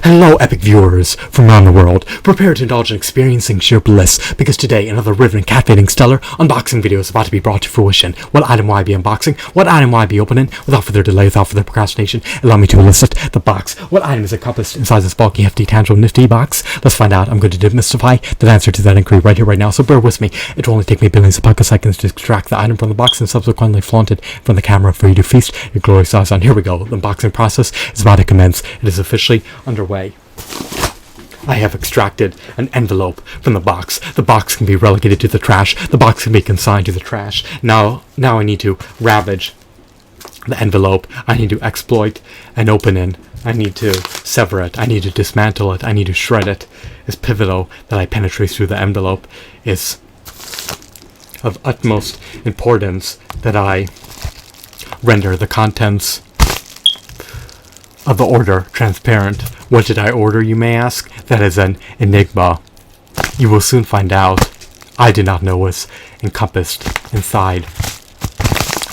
Hello, epic viewers from around the world. Prepare to indulge in experiencing sheer bliss, because today another riveting, captivating, stellar unboxing video is about to be brought to fruition. What item will I be unboxing? What item will I be opening? Without further delay, without further procrastination, allow me to elicit the box. What item is encompassed inside this bulky, hefty, tangible, nifty box? Let's find out. I'm going to demystify the answer to that inquiry right here, right now, so bear with me. It will only take me billions of seconds to extract the item from the box and subsequently flaunt it from the camera for you to feast your glorious eyes on. Here we go. The unboxing process is about to commence. It is officially underway. I have extracted an envelope from the box. The box can be relegated to the trash. The box can be consigned to the trash. Now I need to ravage the envelope. I need to exploit and open it. I need to sever it. I need to dismantle it. I need to shred it. It's pivotal that I penetrate through the envelope. It's of utmost importance that I render the contents of the order transparent. What did I order, you may ask? That is an enigma. You will soon find out. I did not know was encompassed inside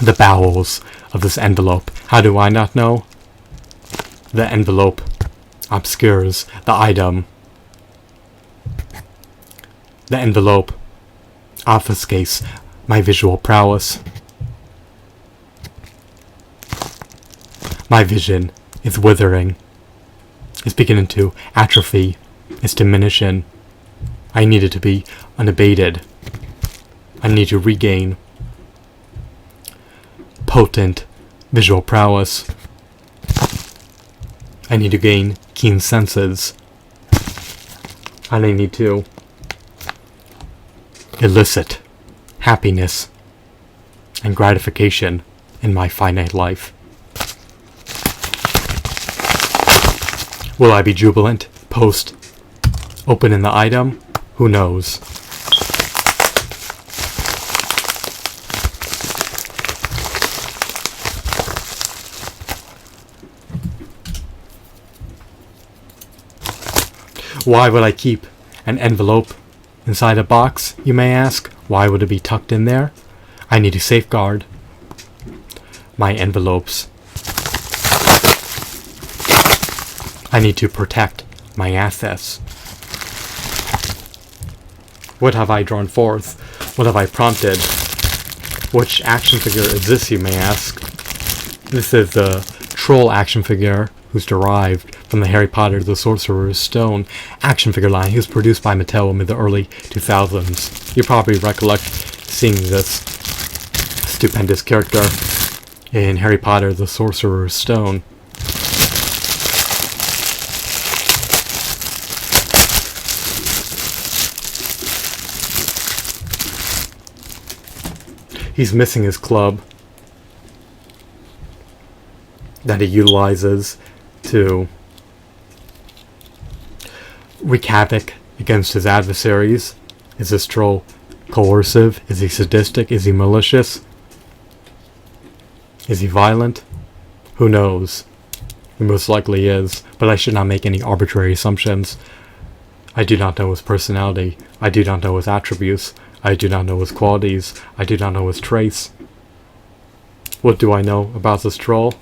the bowels of this envelope. How do I not know? The envelope obscures the item. The envelope obfuscates my visual prowess. My vision is withering. It's beginning to atrophy. It's diminishing. I need it to be unabated. I need to regain potent visual prowess. I need to gain keen senses. And I need to elicit happiness and gratification in my finite life. Will I be jubilant post opening the item? Who knows? Why would I keep an envelope inside a box, you may ask? Why would it be tucked in there? I need to safeguard my envelopes. I need to protect my assets. What have I drawn forth? What have I prompted? Which action figure is this, you may ask? This is the troll action figure who's derived from the Harry Potter the Sorcerer's Stone action figure line. He was produced by Mattel in the early 2000s. You probably recollect seeing this stupendous character in Harry Potter the Sorcerer's Stone. He's missing his club that he utilizes to wreak havoc against his adversaries. Is this troll coercive? Is he sadistic? Is he malicious? Is he violent? Who knows? He most likely is, but I should not make any arbitrary assumptions. I do not know his personality. I do not know his attributes. I do not know his qualities. I do not know his traits. What do I know about this troll?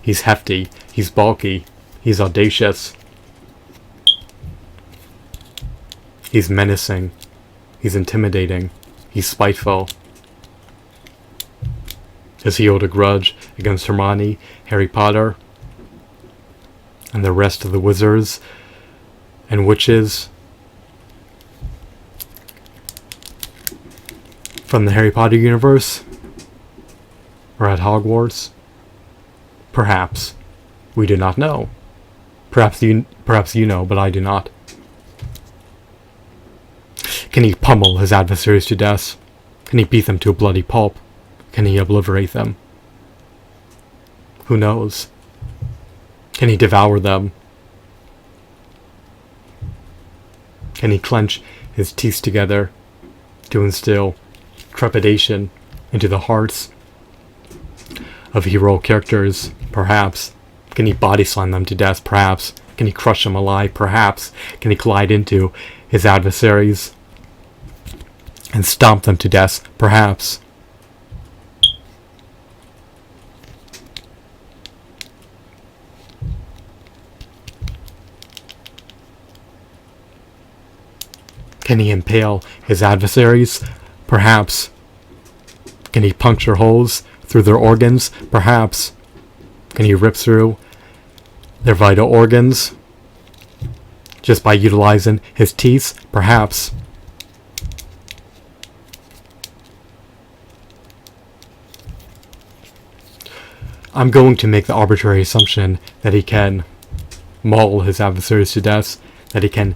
He's hefty. He's bulky. He's audacious. He's menacing. He's intimidating. He's spiteful. Does he hold a grudge against Hermione, Harry Potter, and the rest of the wizards and witches from the Harry Potter universe? Or at Hogwarts? Perhaps. We do not know. Perhaps you know, but I do not. Can he pummel his adversaries to death? Can he beat them to a bloody pulp? Can he obliterate them? Who knows? Can he devour them? Can he clench his teeth together to instill trepidation into the hearts of hero characters? Perhaps. Can he body slam them to death? Perhaps. Can he crush them alive? Perhaps. Can he collide into his adversaries and stomp them to death? Perhaps. Can he impale his adversaries? Perhaps. Can he puncture holes through their organs? Perhaps. Can he rip through their vital organs just by utilizing his teeth? Perhaps. I'm going to make the arbitrary assumption that he can maul his adversaries to death, that he can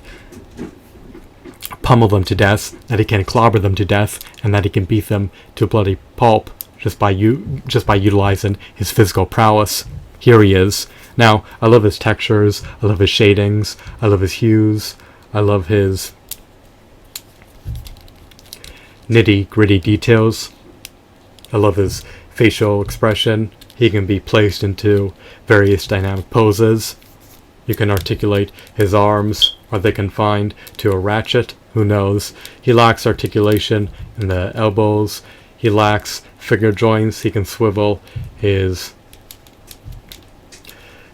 pummel them to death, that he can clobber them to death, and that he can beat them to bloody pulp just by utilizing his physical prowess. Here he is. Now, I love his textures, I love his shadings, I love his hues, I love his nitty-gritty details. I love his facial expression. He can be placed into various dynamic poses. You can articulate his arms. Are they confined to a ratchet? Who knows? He lacks articulation in the elbows. He lacks figure joints. He can swivel his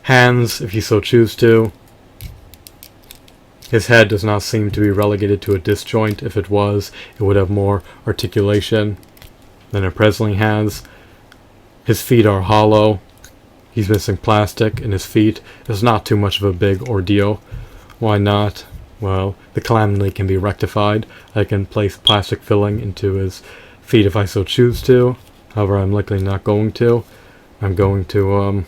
hands if he so chooses to. His head does not seem to be relegated to a disjoint. If it was, it would have more articulation than it presently has. His feet are hollow. He's missing plastic in his feet. It's not too much of a big ordeal. Why not? Well, the calamity can be rectified. I can place plastic filling into his feet if I so choose to. However, I'm likely not going to. I'm going to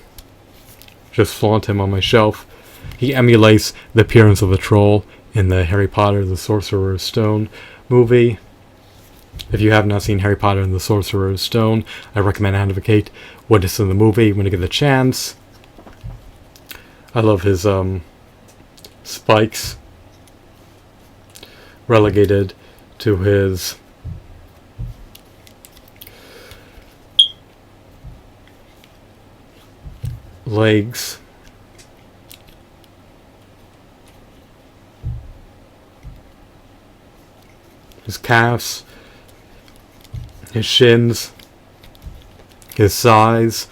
just flaunt him on my shelf. He emulates the appearance of a troll in the Harry Potter the Sorcerer's Stone movie. If you have not seen Harry Potter and the Sorcerer's Stone, I recommend and advocate witness in the movie when you get the chance. I love his spikes relegated to his legs. His calves, his shins, his thighs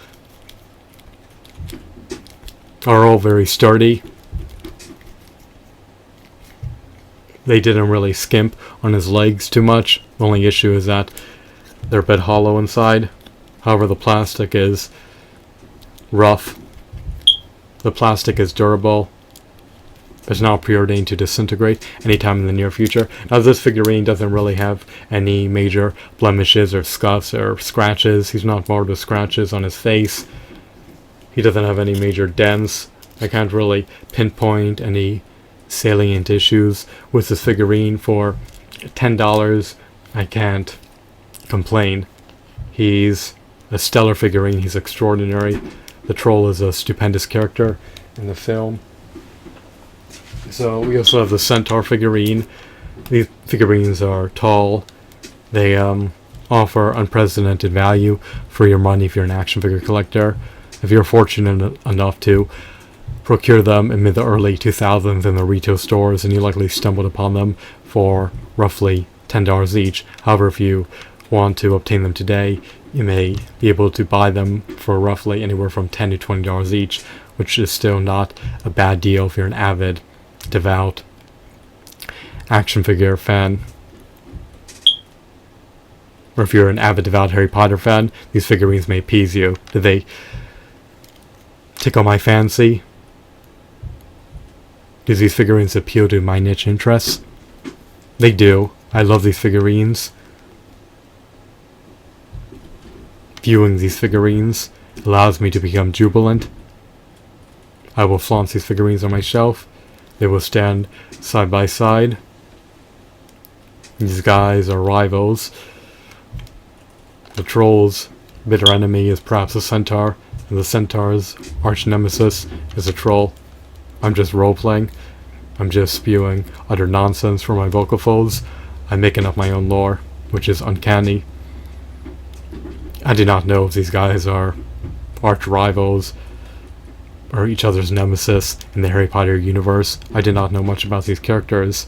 are all very sturdy. They didn't really skimp on his legs too much. The only issue is that they're a bit hollow inside. However, the plastic is rough. The plastic is durable. It's not preordained to disintegrate anytime in the near future. Now, this figurine doesn't really have any major blemishes or scuffs or scratches. He's not marred with scratches on his face. He doesn't have any major dents. I can't really pinpoint any salient issues with this figurine. For $10, I can't complain. He's a stellar figurine. He's extraordinary. The troll is a stupendous character in the film. So we also have the centaur figurine. These figurines are tall. They offer unprecedented value for your money if you're an action figure collector. If you're fortunate enough to procure them in the early 2000s in the retail stores, and you likely stumbled upon them for roughly $10 each. However, if you want to obtain them today, you may be able to buy them for roughly anywhere from $10 to $20 each, which is still not a bad deal if you're an avid, devout action figure fan. Or if you're an avid, devout Harry Potter fan, these figurines may appease you. Do they tickle my fancy? Do these figurines appeal to my niche interests? They do. I love these figurines. Viewing these figurines allows me to become jubilant. I will flaunt these figurines on my shelf. They will stand side by side. These guys are rivals. The troll's bitter enemy is perhaps a centaur, and the centaur's arch nemesis is a troll. I'm just role-playing. I'm just spewing utter nonsense from my vocal folds. I'm making up my own lore, which is uncanny. I do not know if these guys are arch rivals or each other's nemesis in the Harry Potter universe. I did not know much about these characters.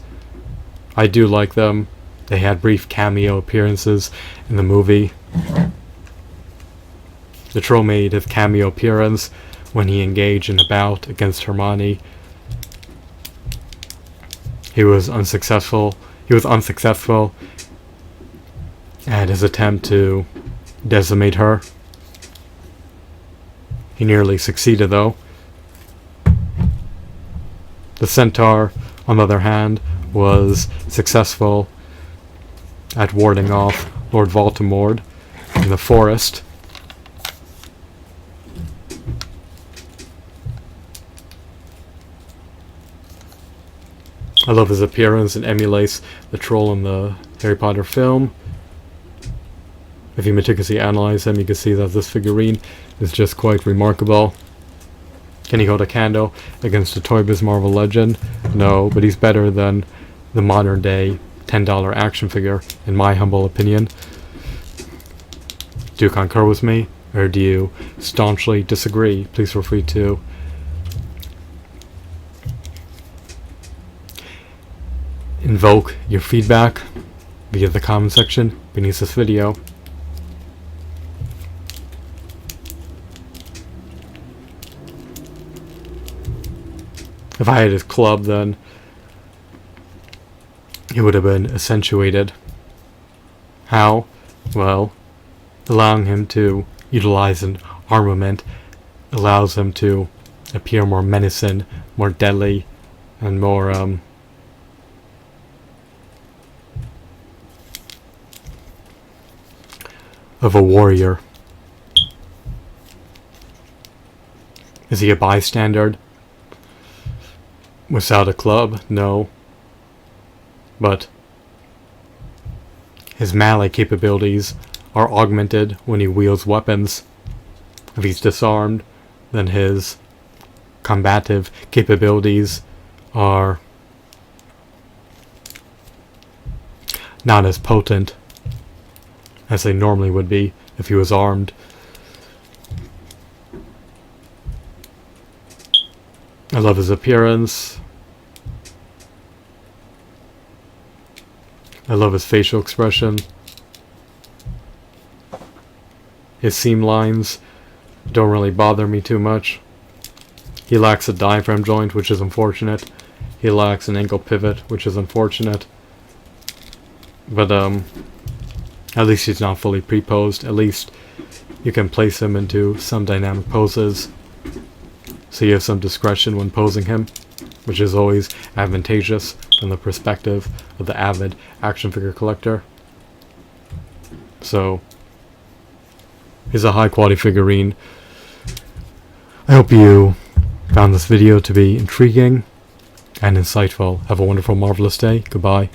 I do like them. They had brief cameo appearances in the movie. The troll made his cameo appearance when he engaged in a bout against Hermione. He was unsuccessful. He He was unsuccessful at his attempt to decimate her. He nearly succeeded, though. The centaur, on the other hand, was successful at warding off Lord Voldemort in the forest. I love his appearance and emulates the troll in the Harry Potter film. If you meticulously analyze him, you can see that this figurine is just quite remarkable. Can he hold a candle against a Toy Biz Marvel Legend? No, but he's better than the modern day $10 action figure, in my humble opinion. Do you concur with me, or do you staunchly disagree? Please feel free to invoke your feedback via the comment section beneath this video. If I had his club, then it would have been accentuated. How? Well, allowing him to utilize an armament allows him to appear more menacing, more deadly, and more of a warrior. Is he a bystander without a club? No. But his melee capabilities are augmented when he wields weapons. If he's disarmed, then his combative capabilities are not as potent as they normally would be if he was armed. I love his appearance. I love his facial expression. His seam lines don't really bother me too much. He lacks a diaphragm joint, which is unfortunate. He lacks an ankle pivot, which is unfortunate. But at least he's not fully pre-posed. At least you can place him into some dynamic poses, so you have some discretion when posing him, which is always advantageous from the perspective of the avid action figure collector. So, he's a high quality figurine. I hope you found this video to be intriguing and insightful. Have a wonderful, marvelous day. Goodbye.